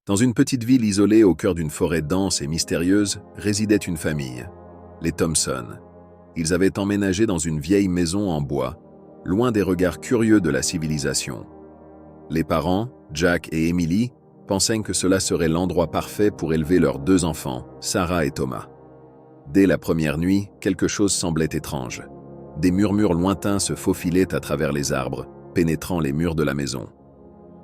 Dans une petite ville isolée au cœur d'une forêt dense et mystérieuse, résidait une famille, les Thompson. Ils avaient emménagé dans une vieille maison en bois, loin des regards curieux de la civilisation. Les parents, Jack et Emily, pensaient que cela serait l'endroit parfait pour élever leurs deux enfants, Sarah et Thomas. Dès la première nuit, quelque chose semblait étrange. Des murmures lointains se faufilaient à travers les arbres, pénétrant les murs de la maison.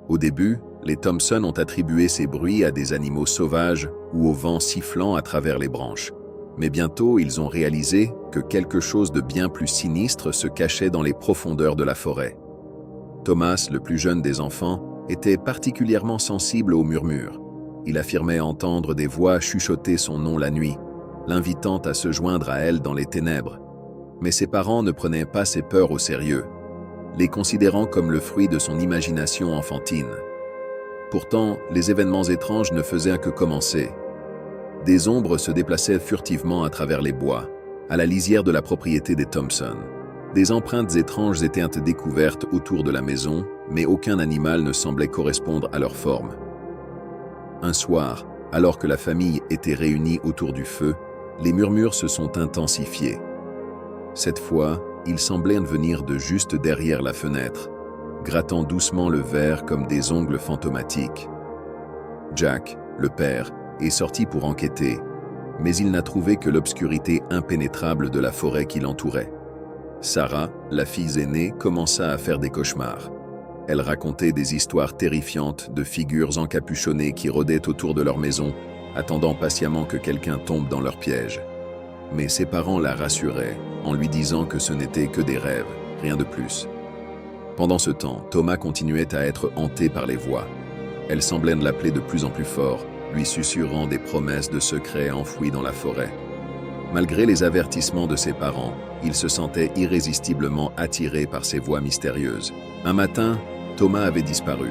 Au début, les Thompson ont attribué ces bruits à des animaux sauvages ou au vent sifflant à travers les branches. Mais bientôt, ils ont réalisé que quelque chose de bien plus sinistre se cachait dans les profondeurs de la forêt. Thomas, le plus jeune des enfants, était particulièrement sensible aux murmures. Il affirmait entendre des voix chuchoter son nom la nuit, l'invitant à se joindre à elle dans les ténèbres. Mais ses parents ne prenaient pas ses peurs au sérieux, les considérant comme le fruit de son imagination enfantine. Pourtant, les événements étranges ne faisaient que commencer. Des ombres se déplaçaient furtivement à travers les bois, à la lisière de la propriété des Thompson. Des empreintes étranges étaient découvertes autour de la maison, mais aucun animal ne semblait correspondre à leur forme. Un soir, alors que la famille était réunie autour du feu, les murmures se sont intensifiés. Cette fois, ils semblaient venir de juste derrière la fenêtre, grattant doucement le verre comme des ongles fantomatiques. Jack, le père, est sorti pour enquêter, mais il n'a trouvé que l'obscurité impénétrable de la forêt qui l'entourait. Sarah, la fille aînée, commença à faire des cauchemars. Elle racontait des histoires terrifiantes de figures encapuchonnées qui rôdaient autour de leur maison, attendant patiemment que quelqu'un tombe dans leur piège. Mais ses parents la rassuraient en lui disant que ce n'était que des rêves, rien de plus. Pendant ce temps, Thomas continuait à être hanté par les voix. Elles semblaient l'appeler de plus en plus fort, lui susurrant des promesses de secrets enfouis dans la forêt. Malgré les avertissements de ses parents, il se sentait irrésistiblement attiré par ces voix mystérieuses. Un matin, Thomas avait disparu.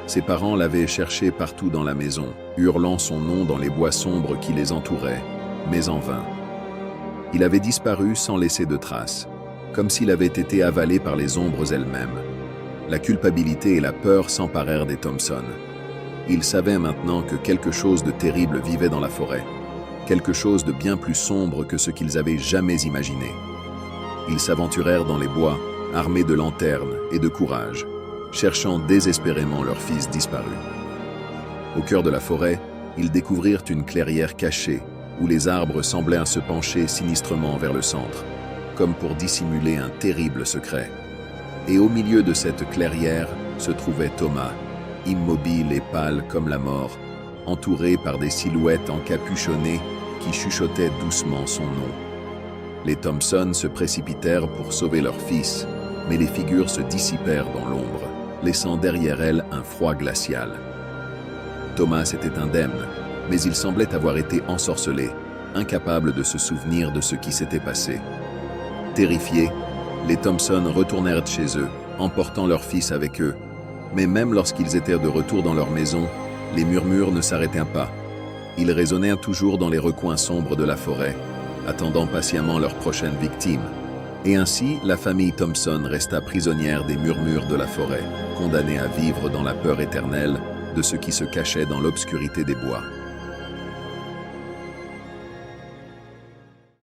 Ses parents l'avaient cherché partout dans la maison, hurlant son nom dans les bois sombres qui les entouraient, mais en vain. Il avait disparu sans laisser de traces, comme s'il avait été avalé par les ombres elles-mêmes. La culpabilité et la peur s'emparèrent des Thompson. Ils savaient maintenant que quelque chose de terrible vivait dans la forêt, quelque chose de bien plus sombre que ce qu'ils avaient jamais imaginé. Ils s'aventurèrent dans les bois, armés de lanternes et de courage, cherchant désespérément leur fils disparu. Au cœur de la forêt, ils découvrirent une clairière cachée, où les arbres semblaient se pencher sinistrement vers le centre, comme pour dissimuler un terrible secret. Et au milieu de cette clairière se trouvait Thomas, immobile et pâle comme la mort, entouré par des silhouettes encapuchonnées qui chuchotaient doucement son nom. Les Thompson se précipitèrent pour sauver leur fils, mais les figures se dissipèrent dans l'ombre, laissant derrière elles un froid glacial. Thomas était indemne, mais il semblait avoir été ensorcelé, incapable de se souvenir de ce qui s'était passé. Terrifiés, les Thompson retournèrent chez eux, emportant leur fils avec eux. Mais même lorsqu'ils étaient de retour dans leur maison, les murmures ne s'arrêtaient pas. Ils résonnèrent toujours dans les recoins sombres de la forêt, attendant patiemment leur prochaine victime. Et ainsi, la famille Thompson resta prisonnière des murmures de la forêt, condamnée à vivre dans la peur éternelle de ce qui se cachait dans l'obscurité des bois.